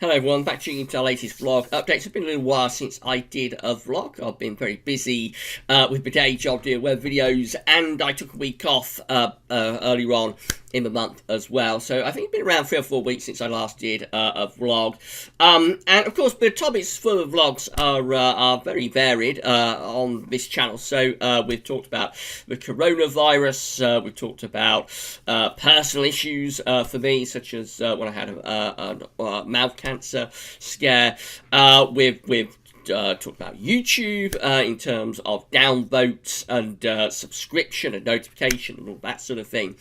Hello everyone, back to you to our latest vlog updates. It's been a little while since I did a vlog. I've been very busy with my day job doing web videos, and I took a week off earlier on in the month as well. So I think it's been around 3 or 4 weeks since I last did a vlog. And of course the topics for the vlogs are very varied on this channel. So we've talked about the coronavirus, we've talked about personal issues for me, such as when I had a mouth cancer scare. We've talked about YouTube in terms of downvotes and subscription and notification and all that sort of thing.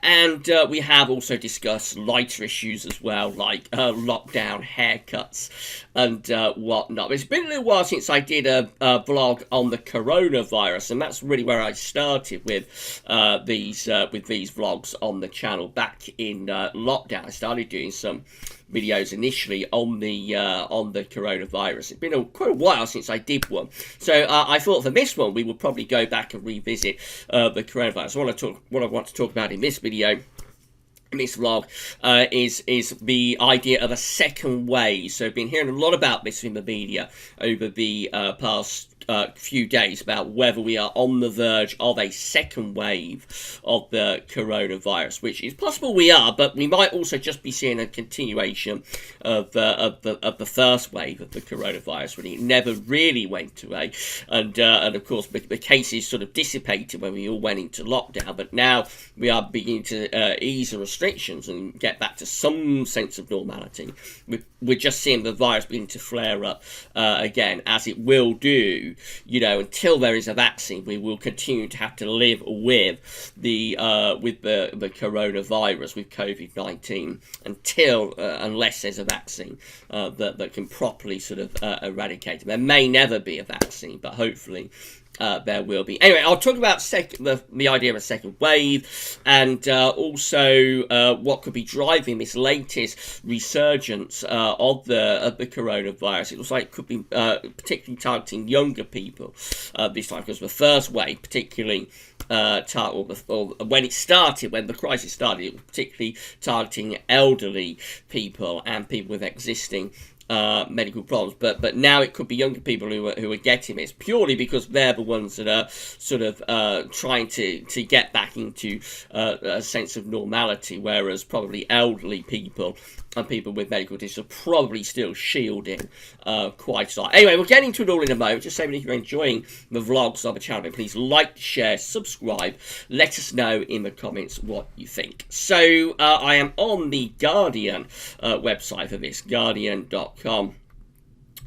And we have also discussed lighter issues as well, like lockdown, haircuts, and whatnot. It's been a little while since I did a vlog on the coronavirus, and that's really where I started with these vlogs on the channel back in lockdown. I started doing some videos initially on the coronavirus. It's been quite a while since I did one, so I thought for this one we will probably go back and revisit the coronavirus. What I want to talk about in this video, in this vlog, is the idea of a second wave. So I've been hearing a lot about this in the media over the past few days about whether we are on the verge of a second wave of the coronavirus, which is possible we are, but we might also just be seeing a continuation of the first wave of the coronavirus, when it never really went away, and of course the cases sort of dissipated when we all went into lockdown, but now we are beginning to ease the restrictions and get back to some sense of normality. We're just seeing the virus beginning to flare up again, as it will do. You know, until there is a vaccine, we will continue to have to live with the coronavirus, with COVID-19, unless there's a vaccine that can properly sort of eradicate it. There may never be a vaccine, but hopefully there will be. Anyway, I'll talk about the idea of a second wave, and also what could be driving this latest resurgence of the coronavirus. It looks like it could be particularly targeting younger people this time, because the first wave particularly when it started, when the crisis started, it was particularly targeting elderly people and people with existing medical problems, but now it could be younger people who are getting this, purely because they're the ones that are sort of trying to get back into a sense of normality, whereas probably elderly people and people with medical conditions are probably still shielding quite a lot. Anyway, we'll get into it all in a moment. Just saying, if you're enjoying the vlogs of the channel, please like, share, subscribe. Let us know in the comments what you think. So I am on the Guardian website for this, guardian.com.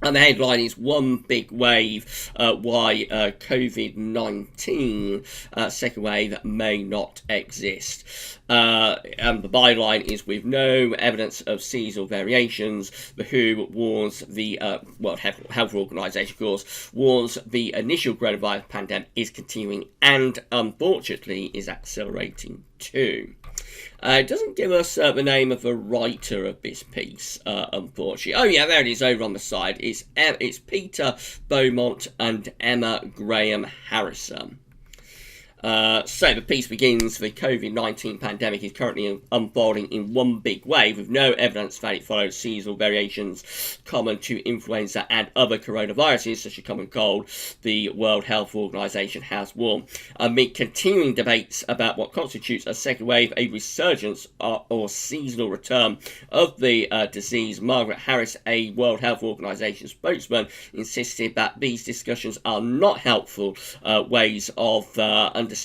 And the headline is "One Big Wave, Why COVID-19 Second Wave May Not Exist." And the byline is "With no evidence of seasonal variations, the WHO warns the World Health Organization, of course, warns the initial coronavirus pandemic is continuing and unfortunately is accelerating too." It doesn't give us the name of the writer of this piece, unfortunately. Oh yeah, there it is over on the side. It's Peter Beaumont and Emma Graham Harrison. So the piece begins: "The COVID-19 pandemic is currently unfolding in one big wave, with no evidence that it follows seasonal variations common to influenza and other coronaviruses, such as common cold, the World Health Organization has warned." Amid continuing debates about what constitutes a second wave, a resurgence or seasonal return of the disease, Margaret Harris, a World Health Organization spokesman, insisted that these discussions are not helpful ways of understanding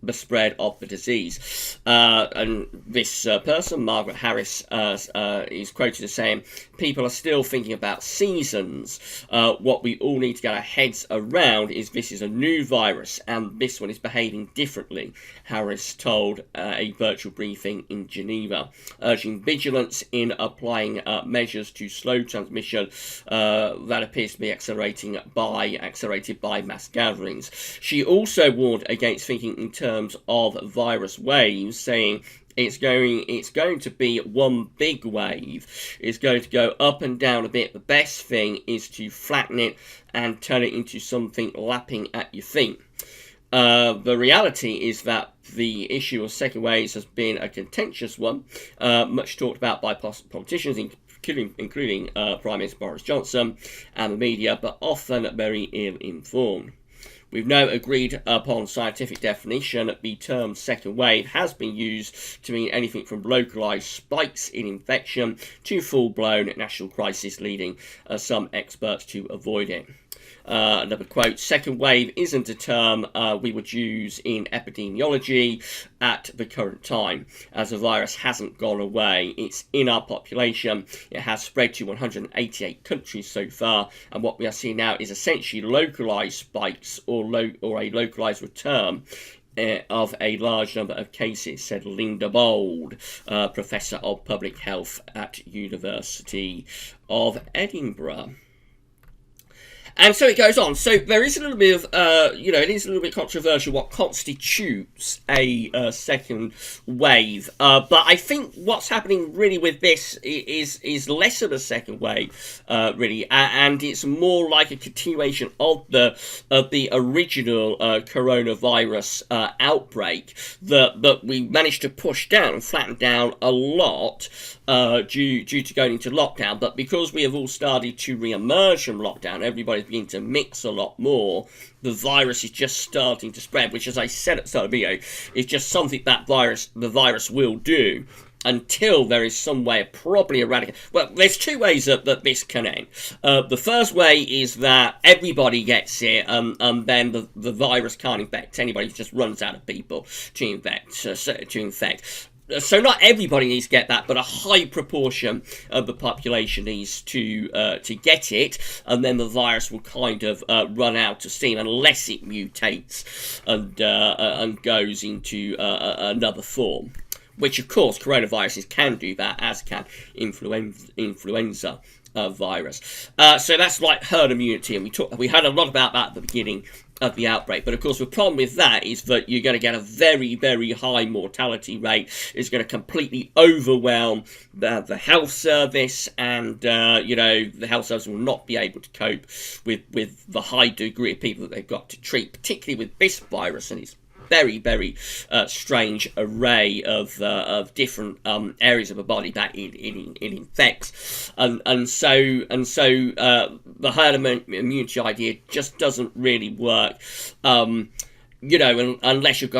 the spread of the disease. And this person, Margaret Harris, is quoted as saying, "People are still thinking about seasons. What we all need to get our heads around is this is a new virus, and this one is behaving differently," Harris told a virtual briefing in Geneva, urging vigilance in applying measures to slow transmission that appears to be accelerated by mass gatherings. She also warned against thinking in terms of virus waves, saying it's going to be one big wave. It's going to go up and down a bit. The best thing is to flatten it and turn it into something lapping at your feet. The reality is that the issue of second waves has been a contentious one, much talked about by politicians, including Prime Minister Boris Johnson and the media, but often very ill-informed. We've now agreed upon scientific definition. The term second wave has been used to mean anything from localised spikes in infection to full-blown national crisis, leading some experts to avoid it. Another quote, second wave isn't a term we would use in epidemiology at the current time, as the virus hasn't gone away. It's in our population. It has spread to 188 countries so far, and what we are seeing now is essentially localised spikes or a localised return of a large number of cases, said Linda Bold, Professor of Public Health at University of Edinburgh. And so it goes on. So there is a little bit of, it is a little bit controversial what constitutes a second wave. But I think what's happening really with this is less of a second wave, really, and it's more like a continuation of the original coronavirus outbreak that we managed to push down and flatten down a lot due to going into lockdown. But because we have all started to re-emerge from lockdown, everybody's beginning to mix a lot more, the virus is just starting to spread, which, as I said at the start of the video, is just something that the virus will do until there is some way of probably eradicating. Well, there's two ways that this can end. The first way is that everybody gets it, and then the virus can't infect anybody. It just runs out of people to infect. So not everybody needs to get that, but a high proportion of the population needs to get it, and then the virus will kind of run out of steam unless it mutates and goes into another form. Which, of course, coronaviruses can do that, as can influenza virus. So that's like herd immunity, and we heard a lot about that at the beginning of the outbreak. But of course, the problem with that is that you're going to get a very, very high mortality rate. It's going to completely overwhelm the health service, and the health service will not be able to cope with the high degree of people that they've got to treat, particularly with this virus and its very, very strange array of different areas of the body that it infects, and so the herd immunity idea just doesn't really work. Unless you've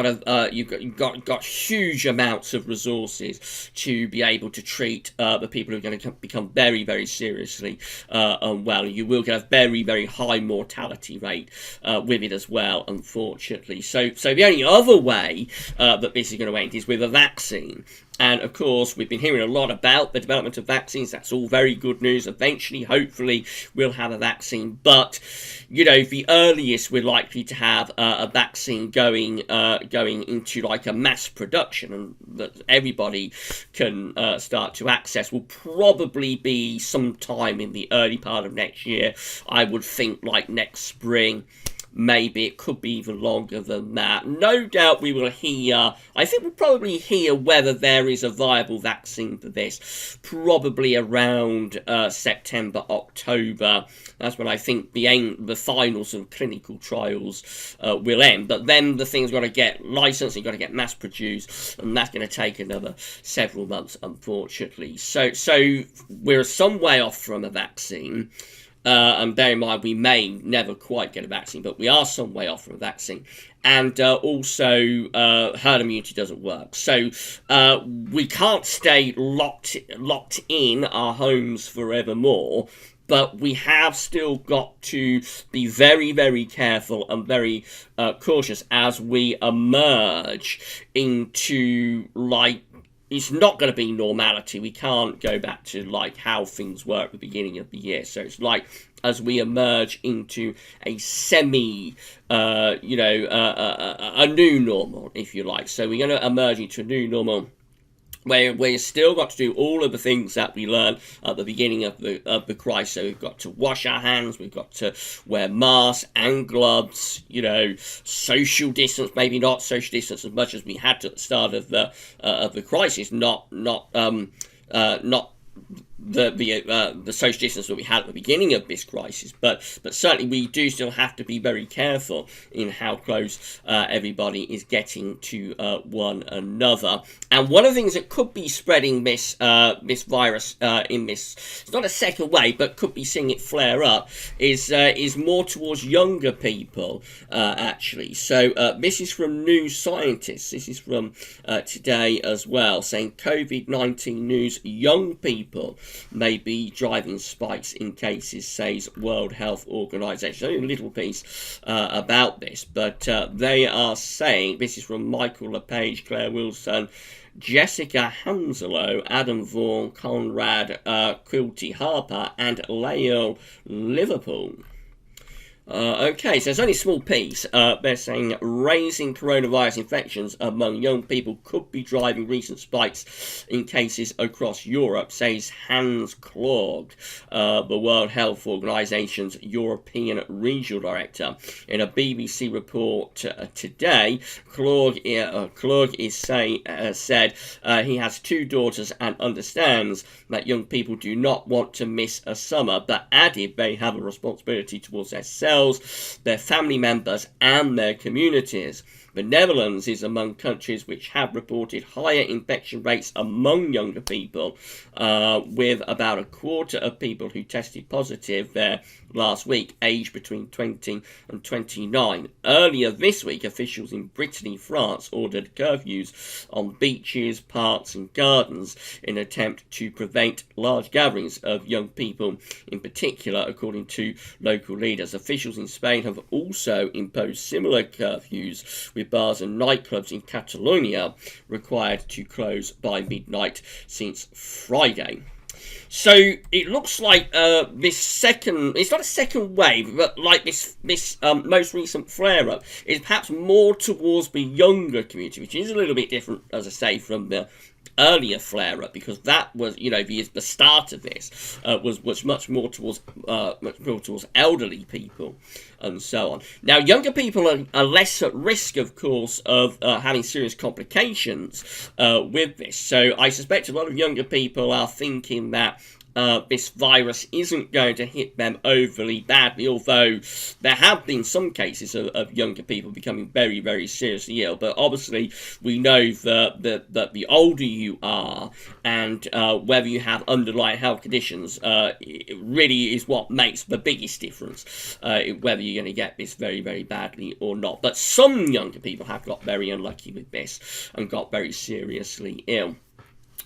got huge amounts of resources to be able to treat the people who are going to become very, very seriously unwell. You will get a very, very high mortality rate with it as well, unfortunately. So the only other way that this is going to end is with a vaccine. And, of course, we've been hearing a lot about the development of vaccines. That's all very good news. Eventually, hopefully, we'll have a vaccine. But, the earliest we're likely to have a vaccine going into, like, a mass production and that everybody can start to access will probably be sometime in the early part of next year. I would think, like, next spring. Maybe it could be even longer than that. No doubt we will hear, I think we'll probably hear whether there is a viable vaccine for this, probably around September, October. That's when I think the final sort of clinical trials will end. But then the thing's got to get licensed, you've got to get mass produced, and that's going to take another several months, unfortunately. So we're some way off from a vaccine. And bear in mind, we may never quite get a vaccine, but we are some way off from a vaccine. And also, herd immunity doesn't work. So we can't stay locked in our homes forevermore. But we have still got to be very, very careful and very cautious as we emerge into, like, it's not going to be normality. We can't go back to, like, how things were at the beginning of the year. So it's like, as we emerge into a a new normal, if you like. So we're going to emerge into a new normal where we've still got to do all of the things that we learned at the beginning of the crisis. So we've got to wash our hands, we've got to wear masks and gloves, social distance, maybe not social distance as much as we had at the start of the crisis, not the social distance that we had at the beginning of this crisis, but certainly we do still have to be very careful in how close everybody is getting to one another. And one of the things that could be spreading this virus in this, it's not a second wave, but could be seeing it flare up, is more towards younger people actually. So this is from New Scientist. This is from today as well, saying COVID-19 news: young people may be driving spikes in cases, says World Health Organization. Only a little piece about this, but they are saying, this is from Michael LePage, Claire Wilson, Jessica Hanslow, Adam Vaughan, Conrad Quilty Harper, and Lael Liverpool. Okay, so it's only a small piece. They're saying raising coronavirus infections among young people could be driving recent spikes in cases across Europe, says Hans Klorg, the World Health Organization's European Regional Director. In a BBC report today, Klorg said he has 2 daughters and understands that young people do not want to miss a summer, but added they have a responsibility towards themselves, their family members and their communities. The Netherlands is among countries which have reported higher infection rates among younger people, with about a quarter of people who tested positive there last week, aged between 20 and 29. Earlier this week, officials in Brittany, France, ordered curfews on beaches, parks and gardens in an attempt to prevent large gatherings of young people in particular, according to local leaders. Officials in Spain have also imposed similar curfews, with bars and nightclubs in Catalonia required to close by midnight since Friday. So it looks like this second, it's not a second wave, but like this most recent flare-up is perhaps more towards the younger community, which is a little bit different, as I say, from the earlier flare-up, because that was, the start of this was much more towards elderly people and so on. Now, younger people are less at risk, of course, of having serious complications with this. So I suspect a lot of younger people are thinking that this virus isn't going to hit them overly badly, although there have been some cases of younger people becoming very, very seriously ill. But obviously, we know that the older you are and whether you have underlying health conditions, it really is what makes the biggest difference, whether you're going to get this very, very badly or not. But some younger people have got very unlucky with this and got very seriously ill.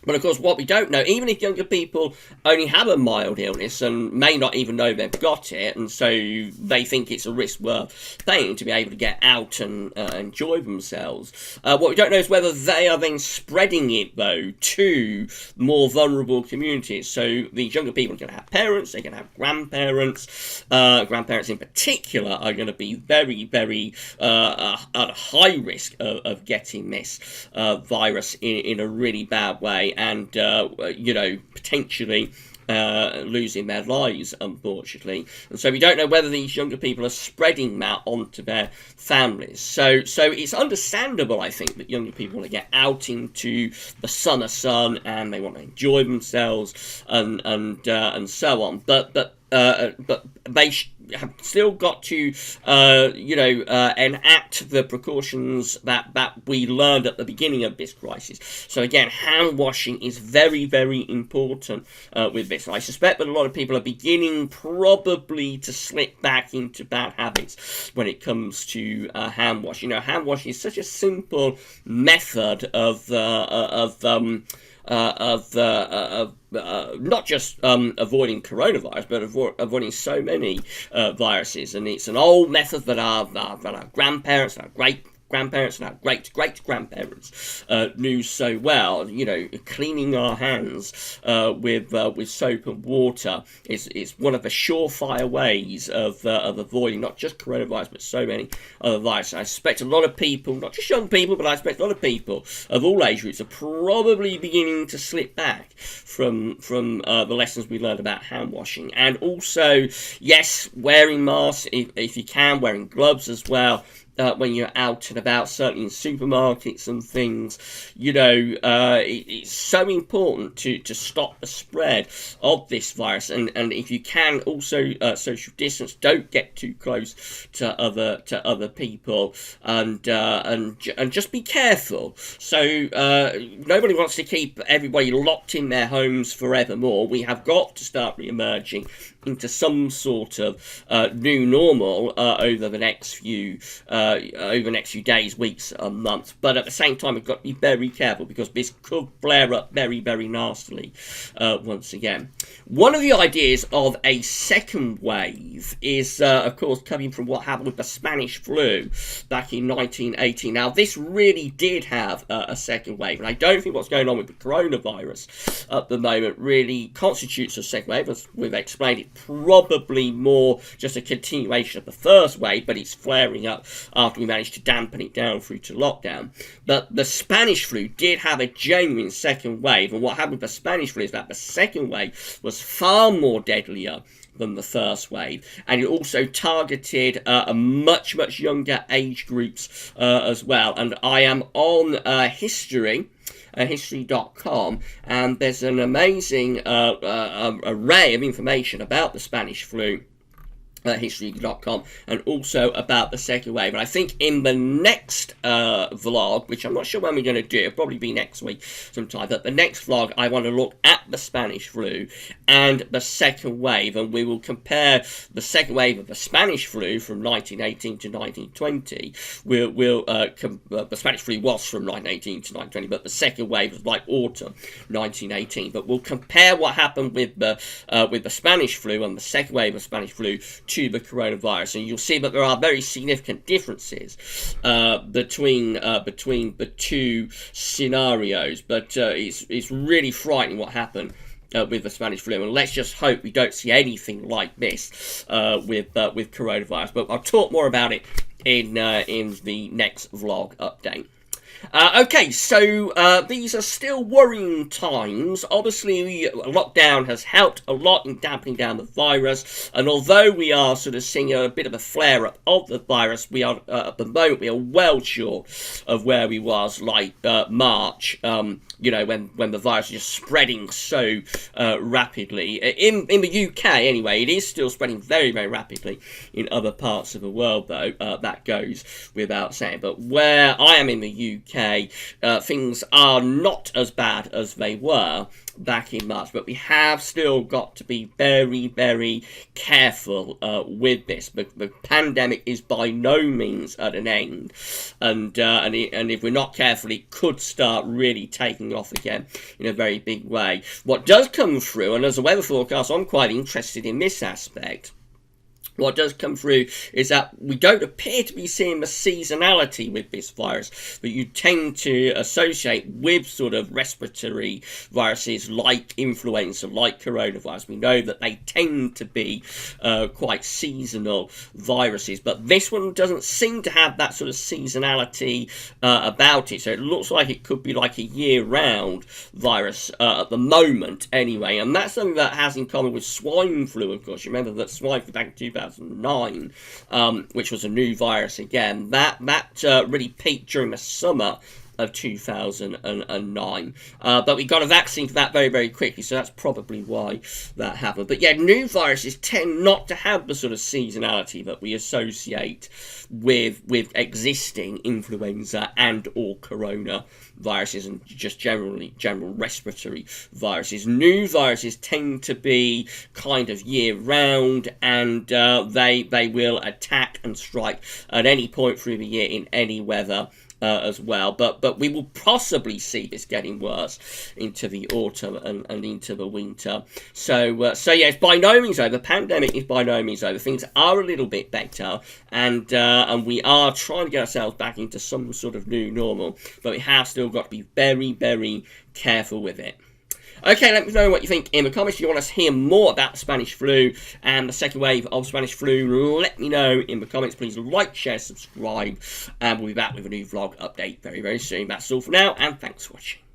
But of course, what we don't know, even if younger people only have a mild illness and may not even know they've got it, and so they think it's a risk worth paying to be able to get out and enjoy themselves, what we don't know is whether they are then spreading it, though, to more vulnerable communities. So these younger people are going to have parents, they're going to have grandparents. Grandparents in particular are going to be very, very at a high risk of getting this virus in a really bad way, and potentially losing their lives, unfortunately. And so we don't know whether these younger people are spreading that onto their families. So it's understandable, I think, that younger people want to get out into the summer sun and they want to enjoy themselves and so on. But they have still got to, enact the precautions that we learned at the beginning of this crisis. So again, hand washing is very, very important with this. I suspect that a lot of people are beginning probably to slip back into bad habits when it comes to hand washing. Hand washing is such a simple method of not just avoiding coronavirus, but avoiding so many viruses. And it's an old method that our grandparents, our great-grandparents, and our great-great-grandparents knew so well. Cleaning our hands with soap and water is one of the surefire ways of avoiding not just coronavirus, but so many other viruses. I suspect a lot of people, not just young people, but I expect a lot of people of all age groups are probably beginning to slip back from the lessons we learned about hand washing. And also, yes, wearing masks if you can, wearing gloves as well. when you're out and about, certainly in supermarkets and things. It's so important to stop the spread of this virus, and if you can, also social distance. Don't get too close to other people, and just be careful. So nobody wants to keep everybody locked in their homes forevermore. We have got to start re-emerging into some sort of new normal over the next few days, weeks, and months. But at the same time, we've got to be very careful, because this could flare up very, very nastily once again. One of the ideas of a second wave is, of course, coming from what happened with the Spanish flu back in 1918. Now, this really did have a second wave, and I don't think what's going on with the coronavirus at the moment really constitutes a second wave. As we've explained, it probably more just a continuation of the first wave, but it's flaring up after we managed to dampen it down through to lockdown. But the Spanish flu did have a genuine second wave, and what happened with the Spanish flu is that the second wave was far more deadlier than the first wave, and it also targeted a much younger age groups as well. And I am on history.com, and there's an amazing array of information about the Spanish flu. History.com, and also about the second wave. And I think in the next vlog, which I'm not sure when we're going to do, it'll probably be next week sometime, but the next vlog I want to look at the Spanish flu and the second wave, and we will compare the second wave of the Spanish flu from 1918 to 1920. The Spanish flu was from 1918 to 1920, but the second wave was like autumn 1918. But we'll compare what happened with the Spanish flu and the second wave of Spanish flu to the coronavirus, and you'll see that there are very significant differences between the two scenarios. But it's really frightening what happened with the Spanish flu, and let's just hope we don't see anything like this with coronavirus. But I'll talk more about it in the next vlog update. Okay, so these are still worrying times. Obviously, lockdown has helped a lot in dampening down the virus, and although we are sort of seeing a bit of a flare-up of the virus, we are, at the moment, we are well short of where we was, like, March, when the virus was just spreading so rapidly. In the UK, anyway, it is still spreading very, very rapidly. In other parts of the world, though, that goes without saying. But where I am in the UK, things are not as bad as they were back in March, but we have still got to be very, very careful with this. The pandemic is by no means at an end, and if we're not careful, it could start really taking off again in a very big way. What does come through, and as a weather forecast, I'm quite interested in this aspect. What does come through is that we don't appear to be seeing the seasonality with this virus that you tend to associate with sort of respiratory viruses like influenza, like coronavirus. We know that they tend to be quite seasonal viruses, but this one doesn't seem to have that sort of seasonality about it. So it looks like it could be like a year-round virus at the moment anyway, and that's something that has in common with swine flu, of course. You remember that swine flu back in 2009, which was a new virus again, that really peaked during the summer of 2009. But we got a vaccine for that very, very quickly, so that's probably why that happened. But yeah, new viruses tend not to have the sort of seasonality that we associate with existing influenza and or corona viruses, and just general respiratory viruses. New viruses tend to be kind of year round, and they will attack and strike at any point through the year in any weather as well, but we will possibly see this getting worse into the autumn and into the winter. So yeah, it's by no means over. The pandemic is by no means over. Things are a little bit better, and we are trying to get ourselves back into some sort of new normal, but we have still got to be very, very careful with it. Okay, let me know what you think in the comments. If you want us to hear more about the Spanish flu and the second wave of Spanish flu, let me know in the comments. Please like, share, subscribe, and we'll be back with a new vlog update very, very soon. That's all for now, and thanks for watching.